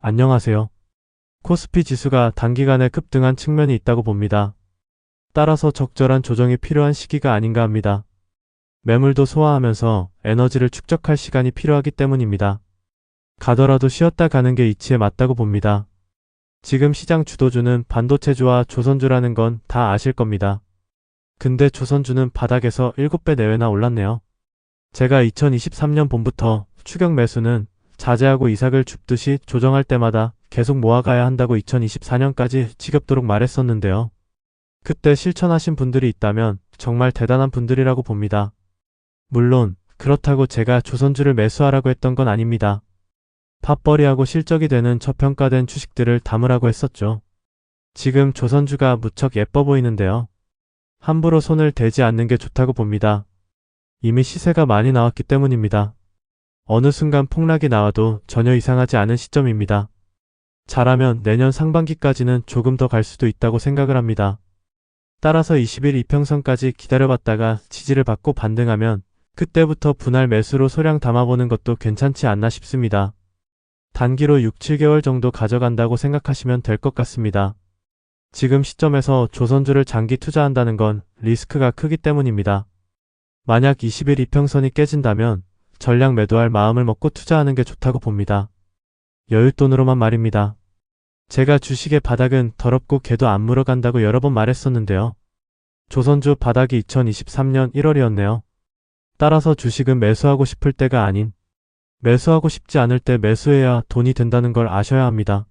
안녕하세요. 코스피 지수가 단기간에 급등한 측면이 있다고 봅니다. 따라서 적절한 조정이 필요한 시기가 아닌가 합니다. 매물도 소화하면서 에너지를 축적할 시간이 필요하기 때문입니다. 가더라도 쉬었다 가는 게 이치에 맞다고 봅니다. 지금 시장 주도주는 반도체주와 조선주라는 건 다 아실 겁니다. 근데 조선주는 바닥에서 7배 내외나 올랐네요. 제가 2023년 봄부터 추격 매수는 자제하고 이삭을 줍듯이 조정할 때마다 계속 모아가야 한다고 2024년까지 지겹도록 말했었는데요. 그때 실천하신 분들이 있다면 정말 대단한 분들이라고 봅니다. 물론 그렇다고 제가 조선주를 매수하라고 했던 건 아닙니다. 팝버리하고 실적이 되는 저평가된 주식들을 담으라고 했었죠. 지금 조선주가 무척 예뻐 보이는데요. 함부로 손을 대지 않는 게 좋다고 봅니다. 이미 시세가 많이 나왔기 때문입니다. 어느 순간 폭락이 나와도 전혀 이상하지 않은 시점입니다. 잘하면 내년 상반기까지는 조금 더 갈 수도 있다고 생각을 합니다. 따라서 20일 이평선까지 기다려봤다가 지지를 받고 반등하면 그때부터 분할 매수로 소량 담아보는 것도 괜찮지 않나 싶습니다. 단기로 6, 7개월 정도 가져간다고 생각하시면 될 것 같습니다. 지금 시점에서 조선주를 장기 투자한다는 건 리스크가 크기 때문입니다. 만약 20일 이평선이 깨진다면 전량 매도할 마음을 먹고 투자하는 게 좋다고 봅니다. 여윳돈으로만 말입니다. 제가 주식의 바닥은 더럽고 개도 안 물어간다고 여러 번 말했었는데요. 조선주 바닥이 2023년 1월이었네요. 따라서 주식은 매수하고 싶을 때가 아닌 매수하고 싶지 않을 때 매수해야 돈이 된다는 걸 아셔야 합니다.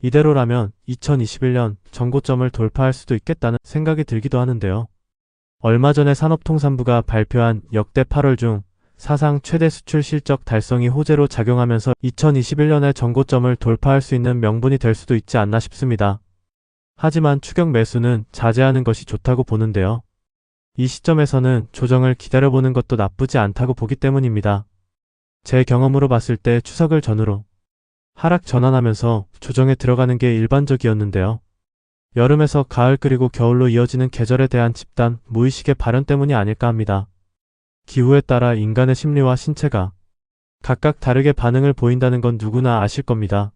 이대로라면 2021년 전고점을 돌파할 수도 있겠다는 생각이 들기도 하는데요. 얼마 전에 산업통상부가 발표한 역대 8월 중 사상 최대 수출 실적 달성이 호재로 작용하면서 2021년에 전고점을 돌파할 수 있는 명분이 될 수도 있지 않나 싶습니다. 하지만 추격 매수는 자제하는 것이 좋다고 보는데요. 이 시점에서는 조정을 기다려보는 것도 나쁘지 않다고 보기 때문입니다. 제 경험으로 봤을 때 추석을 전후로 하락 전환하면서 조정에 들어가는 게 일반적이었는데요. 여름에서 가을 그리고 겨울로 이어지는 계절에 대한 집단 무의식의 발현 때문이 아닐까 합니다. 기후에 따라 인간의 심리와 신체가 각각 다르게 반응을 보인다는 건 누구나 아실 겁니다.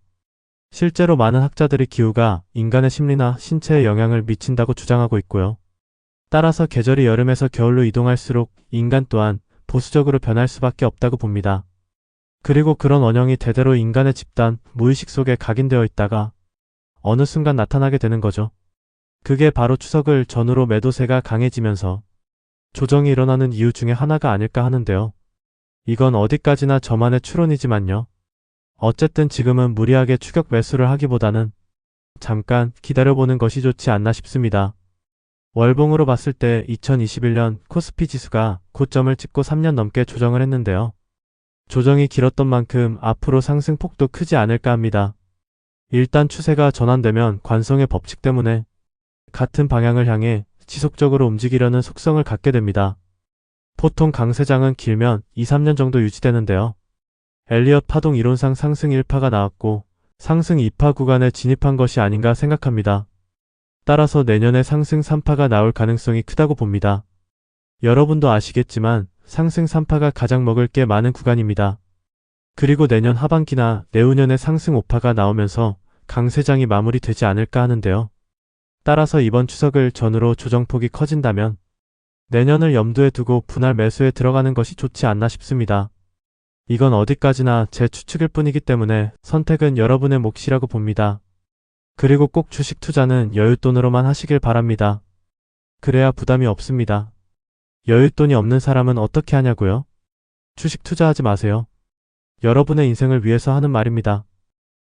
실제로 많은 학자들이 기후가 인간의 심리나 신체에 영향을 미친다고 주장하고 있고요. 따라서 계절이 여름에서 겨울로 이동할수록 인간 또한 보수적으로 변할 수밖에 없다고 봅니다. 그리고 그런 원형이 대대로 인간의 집단, 무의식 속에 각인되어 있다가 어느 순간 나타나게 되는 거죠. 그게 바로 추석을 전후로 매도세가 강해지면서 조정이 일어나는 이유 중에 하나가 아닐까 하는데요. 이건 어디까지나 저만의 추론이지만요. 어쨌든 지금은 무리하게 추격 매수를 하기보다는 잠깐 기다려보는 것이 좋지 않나 싶습니다. 월봉으로 봤을 때 2021년 코스피 지수가 고점을 찍고 3년 넘게 조정을 했는데요. 조정이 길었던 만큼 앞으로 상승폭도 크지 않을까 합니다. 일단 추세가 전환되면 관성의 법칙 때문에 같은 방향을 향해 지속적으로 움직이려는 속성을 갖게 됩니다. 보통 강세장은 길면 2, 3년 정도 유지되는데요. 엘리엇 파동 이론상 상승 1파가 나왔고 상승 2파 구간에 진입한 것이 아닌가 생각합니다. 따라서 내년에 상승 3파가 나올 가능성이 크다고 봅니다. 여러분도 아시겠지만 상승 3파가 가장 먹을 게 많은 구간입니다. 그리고 내년 하반기나 내후년에 상승 5파가 나오면서 강세장이 마무리되지 않을까 하는데요. 따라서 이번 추석을 전후로 조정폭이 커진다면 내년을 염두에 두고 분할 매수에 들어가는 것이 좋지 않나 싶습니다. 이건 어디까지나 제 추측일 뿐이기 때문에 선택은 여러분의 몫이라고 봅니다. 그리고 꼭 주식 투자는 여윳돈으로만 하시길 바랍니다. 그래야 부담이 없습니다. 여윳돈이 없는 사람은 어떻게 하냐고요? 주식 투자하지 마세요. 여러분의 인생을 위해서 하는 말입니다.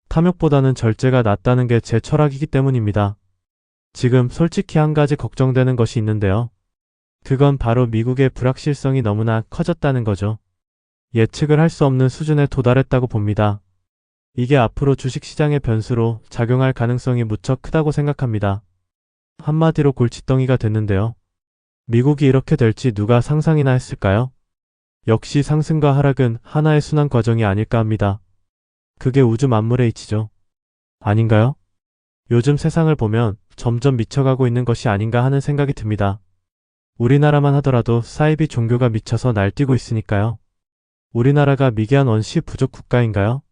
탐욕보다는 절제가 낫다는 게 제 철학이기 때문입니다. 지금 솔직히 한 가지 걱정되는 것이 있는데요. 그건 바로 미국의 불확실성이 너무나 커졌다는 거죠. 예측을 할 수 없는 수준에 도달했다고 봅니다. 이게 앞으로 주식시장의 변수로 작용할 가능성이 무척 크다고 생각합니다. 한마디로 골칫덩이가 됐는데요. 미국이 이렇게 될지 누가 상상이나 했을까요? 역시 상승과 하락은 하나의 순환 과정이 아닐까 합니다. 그게 우주 만물의 이치죠. 아닌가요? 요즘 세상을 보면 점점 미쳐가고 있는 것이 아닌가 하는 생각이 듭니다. 우리나라만 하더라도 사이비 종교가 미쳐서 날뛰고 있으니까요. 우리나라가 미개한 원시 부족 국가인가요?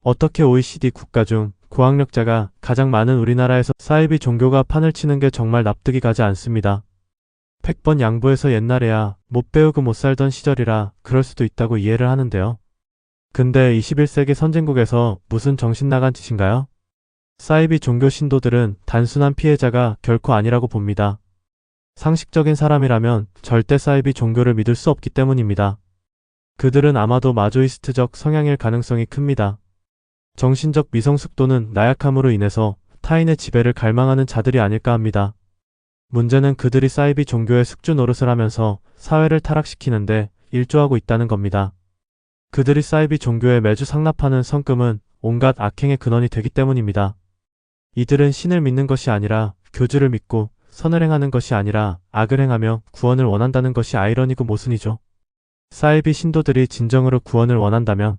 어떻게 OECD 국가 중 고학력자가 가장 많은 우리나라에서 사이비 종교가 판을 치는 게 정말 납득이 가지 않습니다. 100번 양보해서 옛날에야 못 배우고 못 살던 시절이라 그럴 수도 있다고 이해를 하는데요. 근데 21세기 선진국에서 무슨 정신 나간 짓인가요? 사이비 종교 신도들은 단순한 피해자가 결코 아니라고 봅니다. 상식적인 사람이라면 절대 사이비 종교를 믿을 수 없기 때문입니다. 그들은 아마도 마조이스트적 성향일 가능성이 큽니다. 정신적 미성숙도는 나약함으로 인해서 타인의 지배를 갈망하는 자들이 아닐까 합니다. 문제는 그들이 사이비 종교의 숙주 노릇을 하면서 사회를 타락시키는데 일조하고 있다는 겁니다. 그들이 사이비 종교에 매주 상납하는 성금은 온갖 악행의 근원이 되기 때문입니다. 이들은 신을 믿는 것이 아니라 교주를 믿고 선을 행하는 것이 아니라 악을 행하며 구원을 원한다는 것이 아이러니고 모순이죠. 사이비 신도들이 진정으로 구원을 원한다면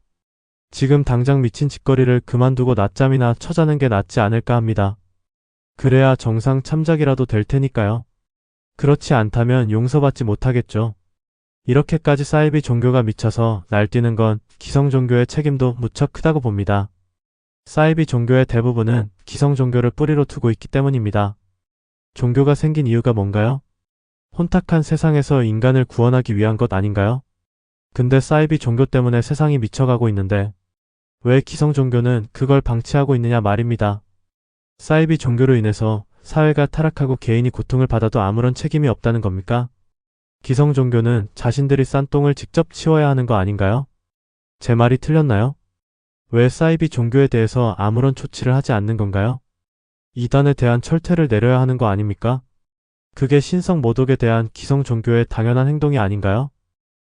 지금 당장 미친 짓거리를 그만두고 낮잠이나 쳐자는 게 낫지 않을까 합니다. 그래야 정상 참작이라도 될 테니까요. 그렇지 않다면 용서받지 못하겠죠. 이렇게까지 사이비 종교가 미쳐서 날뛰는 건 기성 종교의 책임도 무척 크다고 봅니다. 사이비 종교의 대부분은 기성 종교를 뿌리로 두고 있기 때문입니다. 종교가 생긴 이유가 뭔가요? 혼탁한 세상에서 인간을 구원하기 위한 것 아닌가요? 근데 사이비 종교 때문에 세상이 미쳐가고 있는데 왜 기성 종교는 그걸 방치하고 있느냐 말입니다. 사이비 종교로 인해서 사회가 타락하고 개인이 고통을 받아도 아무런 책임이 없다는 겁니까? 기성 종교는 자신들이 싼 똥을 직접 치워야 하는 거 아닌가요? 제 말이 틀렸나요? 왜 사이비 종교에 대해서 아무런 조치를 하지 않는 건가요? 이단에 대한 철퇴를 내려야 하는 거 아닙니까? 그게 신성 모독에 대한 기성 종교의 당연한 행동이 아닌가요?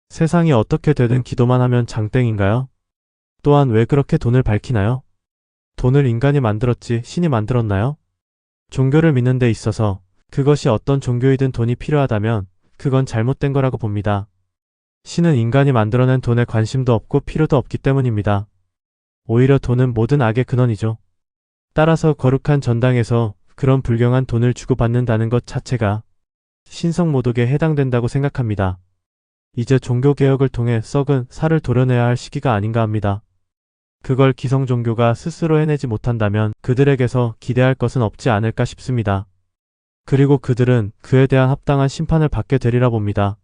세상이 어떻게 되든 기도만 하면 장땡인가요? 또한 왜 그렇게 돈을 밝히나요? 돈을 인간이 만들었지 신이 만들었나요? 종교를 믿는 데 있어서 그것이 어떤 종교이든 돈이 필요하다면 그건 잘못된 거라고 봅니다. 신은 인간이 만들어낸 돈에 관심도 없고 필요도 없기 때문입니다. 오히려 돈은 모든 악의 근원이죠. 따라서 거룩한 전당에서 그런 불경한 돈을 주고받는다는 것 자체가 신성모독에 해당된다고 생각합니다. 이제 종교개혁을 통해 썩은 살을 도려내야 할 시기가 아닌가 합니다. 그걸 기성 종교가 스스로 해내지 못한다면 그들에게서 기대할 것은 없지 않을까 싶습니다. 그리고 그들은 그에 대한 합당한 심판을 받게 되리라 봅니다.